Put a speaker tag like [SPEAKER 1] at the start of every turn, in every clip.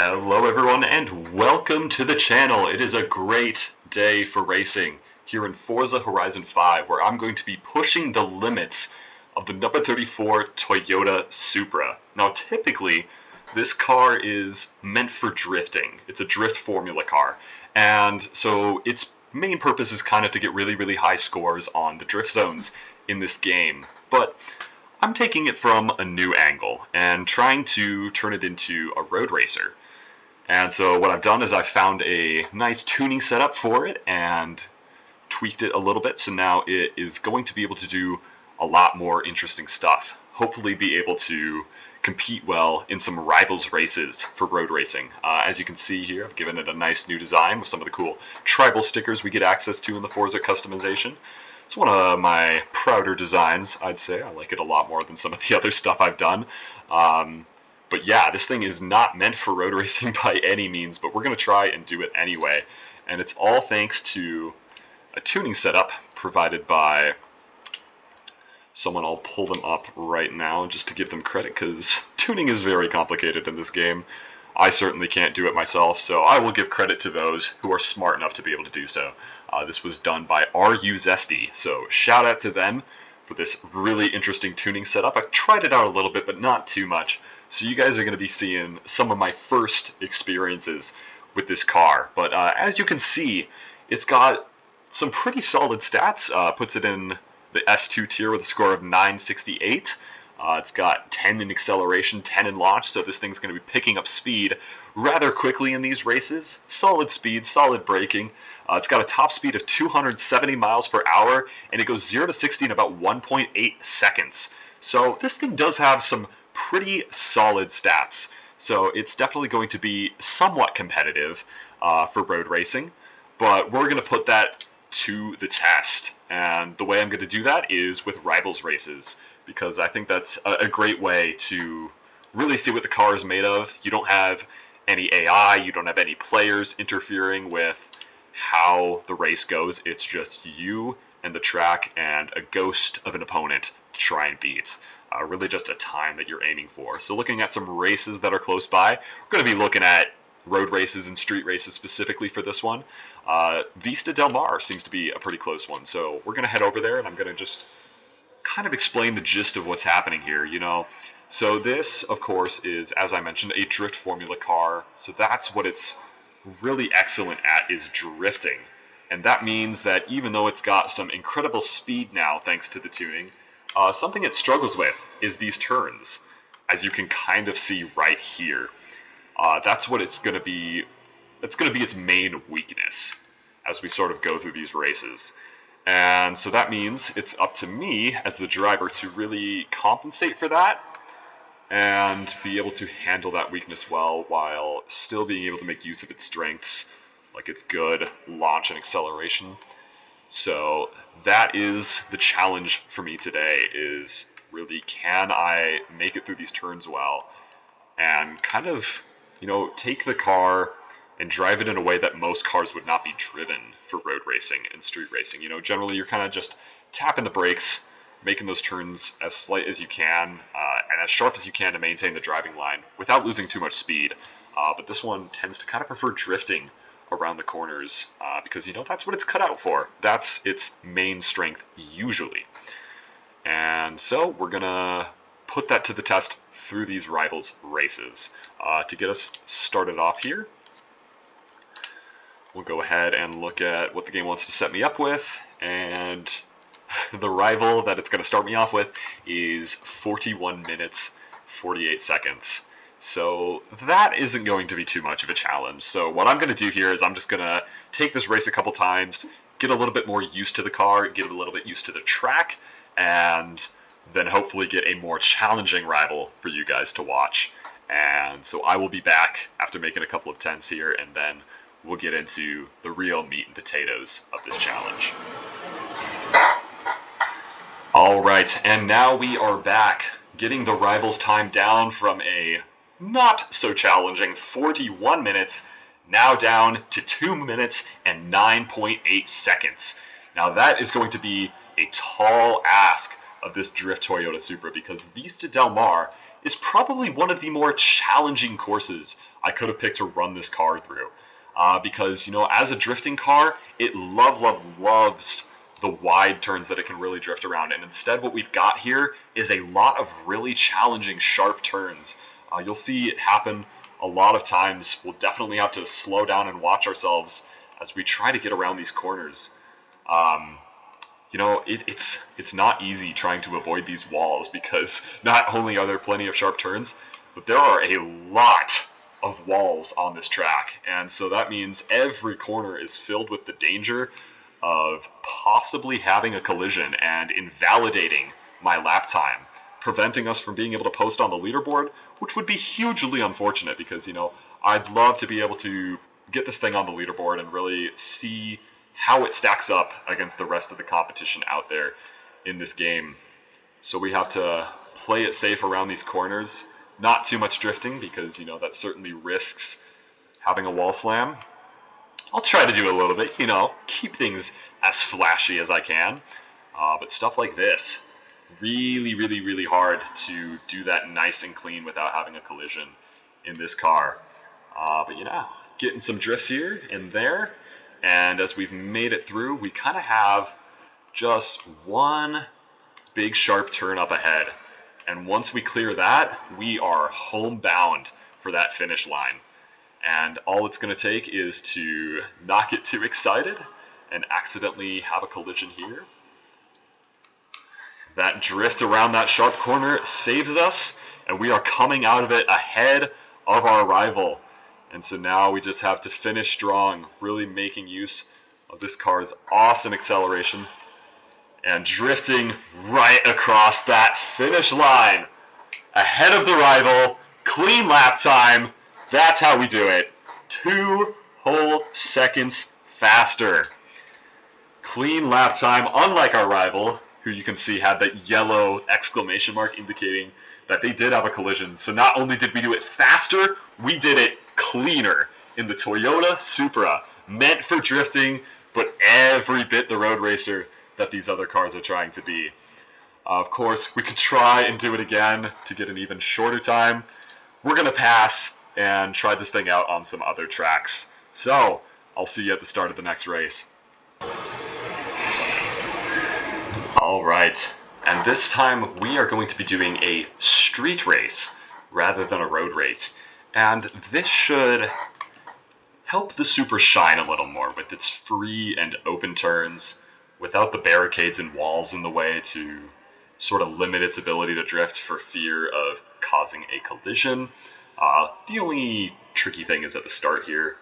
[SPEAKER 1] Hello everyone and welcome to the channel. It is a great day for racing here in Forza Horizon 5, where I'm going to be pushing the limits of the number 34 Toyota Supra. Now typically this car is meant for drifting. It's a drift formula car, and so its main purpose is kind of to get really high scores on the drift zones in this game. But I'm taking it from a new angle and trying to turn it into a road racer. And so what I've done is I've found a nice tuning setup for it and tweaked it a little bit, so now it is going to be able to do a lot more interesting stuff. Hopefully be able to compete well in some rivals races for road racing. As you can see here, I've given it a nice new design with some of the cool tribal stickers we get access to in the Forza customization. It's one of my prouder designs, I'd say. I like it a lot more than some of the other stuff I've done. But yeah, this thing is not meant for road racing by any means, but we're going to try and do it anyway. And it's all thanks to a tuning setup provided by someone. I'll pull them up right now just to give them credit, because tuning is very complicated in this game. I certainly can't do it myself, so I will give credit to those who are smart enough to be able to do so. This was done by RU Zesty, so shout out to them for this really interesting tuning setup. I've tried it out a little bit, but not too much. So you guys are going to be seeing some of my first experiences with this car. But as you can see, it's got some pretty solid stats. Puts it in the S2 tier with a score of 968. It's got 10 in acceleration, 10 in launch, so this thing's going to be picking up speed rather quickly in these races. Solid speed, solid braking. It's got a top speed of 270 miles per hour, and it goes 0 to 60 in about 1.8 seconds. So this thing does have some pretty solid stats. So it's definitely going to be somewhat competitive for road racing, but we're going to put that to the test. And the way I'm going to do that is with rivals races, because I think that's a great way to really see what the car is made of. You don't have any AI, you don't have any players interfering with how the race goes. It's just you and the track and a ghost of an opponent to try and beat. Really just a time that you're aiming for. So looking at some races that are close by, we're going to be looking at road races and street races specifically for this one. Vista Del Mar seems to be a pretty close one, so we're going to head over there, and I'm going to just kind of explain the gist of what's happening here, you know. So this, of course, is, as I mentioned, a drift formula car. So that's what it's really excellent at, is drifting. And that means that even though it's got some incredible speed now, thanks to the tuning, something it struggles with is these turns, as you can kind of see right here. That's what it's going to be. It's going to be its main weakness as we sort of go through these races. And so that means it's up to me as the driver to really compensate for that and be able to handle that weakness well, while still being able to make use of its strengths, like its good launch and acceleration. So that is the challenge for me today, is really, can I make it through these turns well and kind of, you know, take the car and drive it in a way that most cars would not be driven for road racing and street racing. You know, generally you're kind of just tapping the brakes, making those turns as slight as you can and as sharp as you can to maintain the driving line without losing too much speed. But this one tends to kind of prefer drifting around the corners because, you know, that's what it's cut out for. That's its main strength usually. And so we're going to put that to the test through these rivals races. To get us started off here, we'll go ahead and look at what the game wants to set me up with, and the rival that it's going to start me off with is 41 minutes, 48 seconds. So that isn't going to be too much of a challenge. So what I'm going to do here is I'm just going to take this race a couple times, get a little bit more used to the car, get a little bit used to the track, and then hopefully get a more challenging rival for you guys to watch. And so I will be back after making a couple of tens here, and then we'll get into the real meat and potatoes of this challenge. Alright, and now we are back, getting the rivals time down from a not so challenging 41 minutes, now down to 2 minutes and 9.8 seconds. Now that is going to be a tall ask of this drift Toyota Supra, because Vista Del Mar is probably one of the more challenging courses I could have picked to run this car through. Because, you know, as a drifting car, it loves the wide turns that it can really drift around. And instead, what we've got here is a lot of really challenging, sharp turns. You'll see it happen a lot of times. We'll definitely have to slow down and watch ourselves as we try to get around these corners. You know, it's not easy trying to avoid these walls, because not only are there plenty of sharp turns, but there are a lot of walls on this track. And so that means every corner is filled with the danger of possibly having a collision and invalidating my lap time, preventing us from being able to post on the leaderboard, which would be hugely unfortunate, because, you know, I'd love to be able to get this thing on the leaderboard and really see how it stacks up against the rest of the competition out there in this game. So we have to play it safe around these corners. Not too much drifting, because, you know, that certainly risks having a wall slam. I'll try to do a little bit, you know, keep things as flashy as I can. But stuff like this, really hard to do that nice and clean without having a collision in this car. But, you know, getting some drifts here and there. And as we've made it through, we kind of have just one big sharp turn up ahead. And once we clear that, we are homebound for that finish line. And all it's going to take is to not get too excited and accidentally have a collision here. That drift around that sharp corner saves us, and we are coming out of it ahead of our rival. And so now we just have to finish strong, really making use of this car's awesome acceleration and drifting right across that finish line. Ahead of the rival, clean lap time. That's how we do it. 2 whole seconds faster. Clean lap time, unlike our rival, who you can see had that yellow exclamation mark indicating that they did have a collision. So not only did we do it faster, we did it cleaner in the Toyota Supra, meant for drifting, but every bit the road racer that these other cars are trying to be. Of course, we could try and do it again to get an even shorter time. We're going to pass and try this thing out on some other tracks. So, I'll see you at the start of the next race. Alright, and this time we are going to be doing a street race rather than a road race. And this should help the Supra shine a little more with its free and open turns, without the barricades and walls in the way to sort of limit its ability to drift for fear of causing a collision. The only tricky thing is at the start here.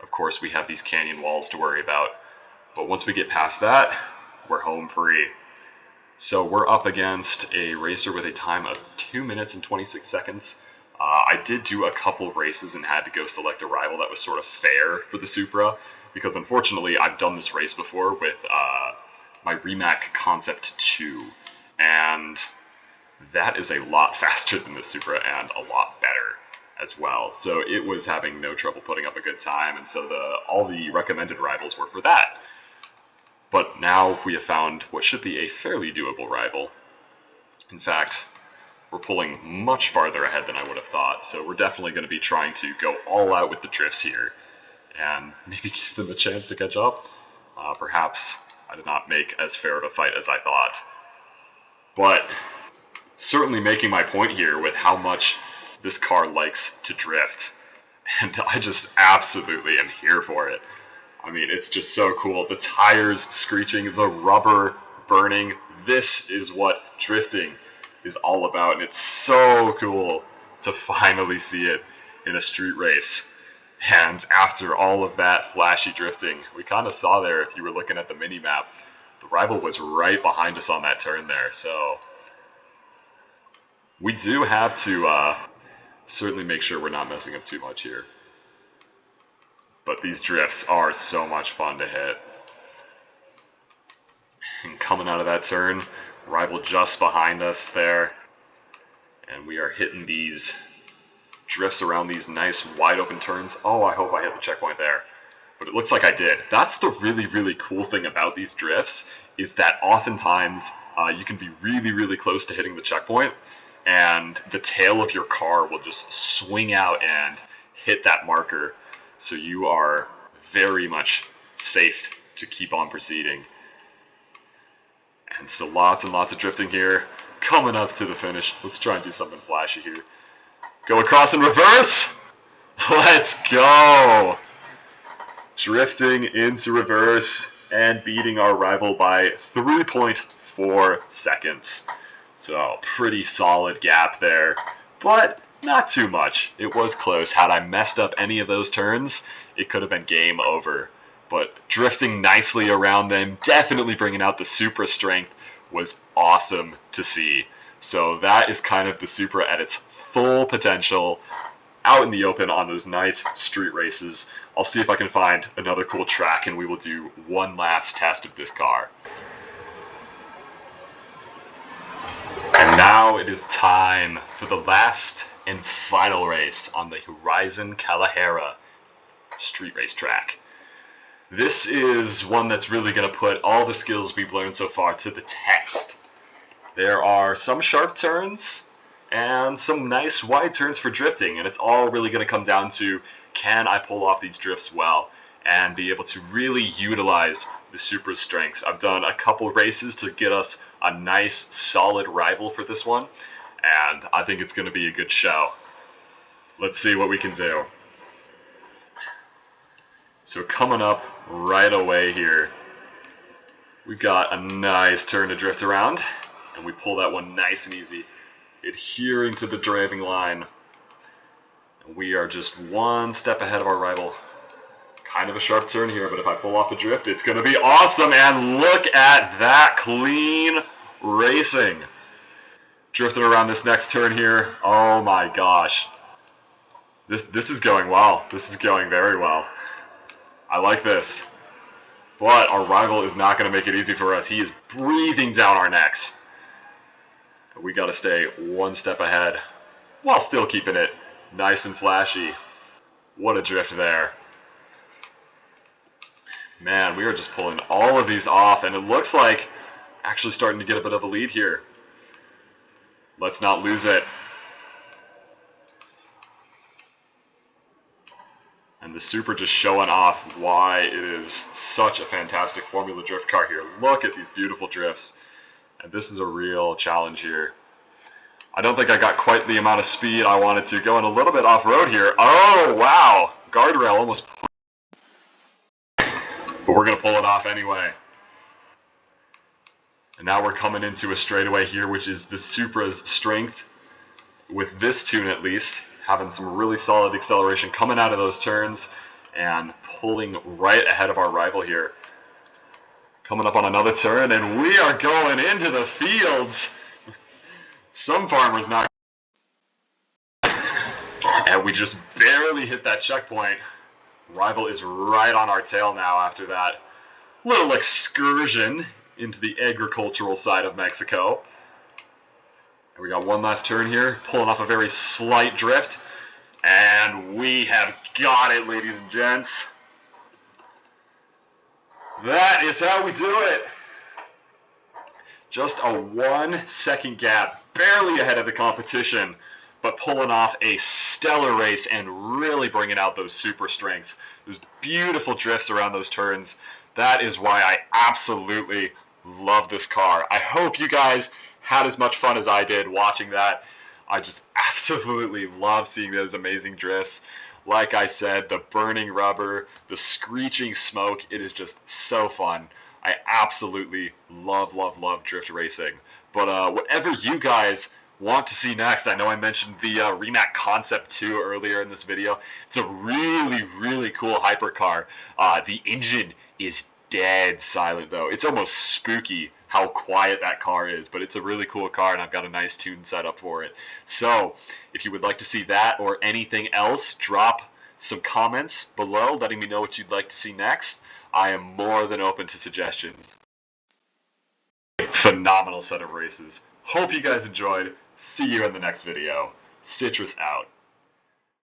[SPEAKER 1] Of course, we have these canyon walls to worry about, but once we get past that, we're home free. So we're up against a racer with a time of 2 minutes and 26 seconds. I did do a couple races and had to go select a rival that was sort of fair for the Supra, because unfortunately I've done this race before with my Rimac Concept 2, and that is a lot faster than the Supra and a lot better as well. So it was having no trouble putting up a good time, and so all the recommended rivals were for that. But now we have found what should be a fairly doable rival. In fact, we're pulling much farther ahead than I would have thought, so we're definitely going to be trying to go all out with the drifts here and maybe give them a chance to catch up. Perhaps I did not make as fair of a fight as I thought. But certainly making my point here with how much this car likes to drift. And I just absolutely am here for it. I mean, it's just so cool. The tires screeching, the rubber burning. This is what drifting is all about. And it's so cool to finally see it in a street race. And after all of that flashy drifting, we kind of saw there, if you were looking at the mini-map, the rival was right behind us on that turn there. So we do have to certainly make sure we're not messing up too much here. But these drifts are so much fun to hit. And coming out of that turn, rival just behind us there. And we are hitting these drifts around these nice wide open turns. Oh, I hope I hit the checkpoint there. But it looks like I did. That's the really cool thing about these drifts, is that oftentimes you can be really close to hitting the checkpoint, and the tail of your car will just swing out and hit that marker. So you are very much safe to keep on proceeding. And so lots and lots of drifting here. Coming up to the finish. Let's try and do something flashy here. Go across in reverse. Let's go. Drifting into reverse and beating our rival by 3.4 seconds. So pretty solid gap there, but not too much. It was close. Had I messed up any of those turns, it could have been game over. But drifting nicely around them, definitely bringing out the Supra strength, was awesome to see. So that is kind of the Supra at its full potential, out in the open on those nice street races. I'll see if I can find another cool track, and we will do one last test of this car. And now it is time for the last and final race on the Horizon Kalahari street race track. This is one that's really going to put all the skills we've learned so far to the test. There are some sharp turns and some nice wide turns for drifting, and it's all really going to come down to, can I pull off these drifts well and be able to really utilize the Supra's strengths. I've done a couple races to get us a nice solid rival for this one, and I think it's going to be a good show. Let's see what we can do. So coming up right away here, we've got a nice turn to drift around, and we pull that one nice and easy, adhering to the driving line. And we are just one step ahead of our rival. Kind of a sharp turn here, but if I pull off the drift, it's going to be awesome. And look at that clean racing. Drifting around this next turn here. Oh my gosh. This is going well. This is going very well. I like this. But our rival is not going to make it easy for us. He is breathing down our necks. We got to stay one step ahead while still keeping it nice and flashy. What a drift there. Man, we are just pulling all of these off, and it looks like actually starting to get a bit of a lead here. Let's not lose it. And the Supra just showing off why it is such a fantastic Formula Drift car here. Look at these beautiful drifts. And this is a real challenge here. I don't think I got quite the amount of speed I wanted to. Going a little bit off-road here. Oh, wow. Guardrail almost. But we're going to pull it off anyway. And now we're coming into a straightaway here, which is the Supra's strength. With this tune at least, having some really solid acceleration coming out of those turns and pulling right ahead of our rival here. Coming up on another turn, and we are going into the fields. Some farmers not. And we just barely hit that checkpoint. Rival is right on our tail now after that little excursion into the agricultural side of Mexico. And we got one last turn here, pulling off a very slight drift. And we have got it, ladies and gents. That is how we do it. Just a 1 second gap, barely ahead of the competition, but pulling off a stellar race and really bringing out those super strengths. Those beautiful drifts around those turns. That is why I absolutely love this car. I hope you guys had as much fun as I did watching that. I just absolutely love seeing those amazing drifts. Like I said, the burning rubber, the screeching smoke, it is just so fun. I absolutely love drift racing. But whatever you guys want to see next, I know I mentioned the Rimac Concept 2 earlier in this video. It's a really cool hypercar. The engine is dead silent though. It's almost spooky how quiet that car is, but it's a really cool car, and I've got a nice tune set up for it. So if you would like to see that or anything else, drop some comments below letting me know what you'd like to see next. I am more than open to suggestions. Phenomenal set of races. Hope you guys enjoyed. See you in the next video. Citrus out.